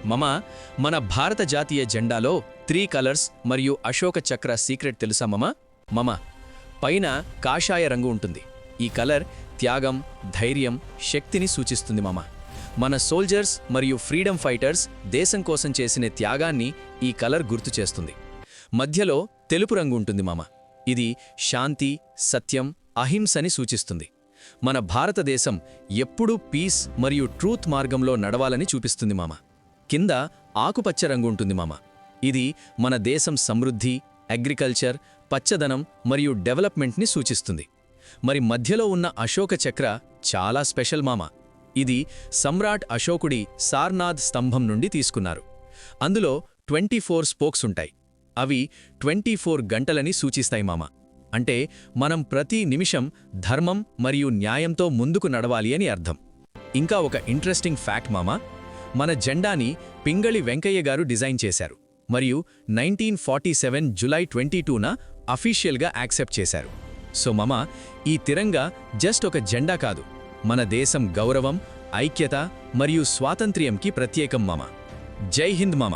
మమ మన భారత జాతీయ జెండాలో 3 కలర్స్ మరియు అశోక చక్ర సీక్రెట్ తెలుసా మమ పైన కాషాయ రంగు ఉంటుంది. ఈ కలర్ త్యాగం, ధైర్యం, శక్తిని సూచిస్తుంది మమ. మన సోల్జర్స్ మరియు ఫ్రీడమ్ ఫైటర్స్ దేశం కోసం చేసిన త్యాగాన్ని ఈ కలర్ గుర్తు చేస్తుంది. మధ్యలో తెలుపు రంగు ఉంటుంది మమ. ఇది శాంతి, సత్యం, అహింసని సూచిస్తుంది. మన భారతదేశం ఎప్పుడూ పీస్ మరియు ట్రూత్ మార్గంలో నడవాలని చూపిస్తుంది మామ. కింద ఆకుపచ్చ రంగు ఉంటుంది మామ. ఇది మన దేశం సమృద్ధి, అగ్రికల్చర్, పచ్చదనం మరియు డెవలప్మెంట్ని సూచిస్తుంది. మరి మధ్యలో ఉన్న అశోక చక్ర చాలా స్పెషల్ మామ. ఇది సమ్రాట్ అశోకుడి సార్నాథ్ స్తంభం నుండి తీసుకున్నారు. అందులో 24 స్పోక్స్ ఉంటాయి. అవి 24 గంటలని సూచిస్తాయి మామ. అంటే మనం ప్రతి నిమిషం ధర్మం మరియు న్యాయంతో ముందుకు నడవాలి అని అర్థం. ఇంకా ఒక ఇంట్రెస్టింగ్ ఫ్యాక్ట్ మామ, మన జెండాని పింగళి వెంకయ్య గారు డిజైన్ చేశారు మరియు 1947 జులై 22న అఫీషియల్గా యాక్సెప్ట్ చేశారు. సో మామ, ఈ తిరంగా జస్ట్ ఒక జెండా కాదు, మన దేశం గౌరవం, ఐక్యత మరియు స్వాతంత్ర్యంకి ప్రత్యేకం మామ. జై హింద్ మామ.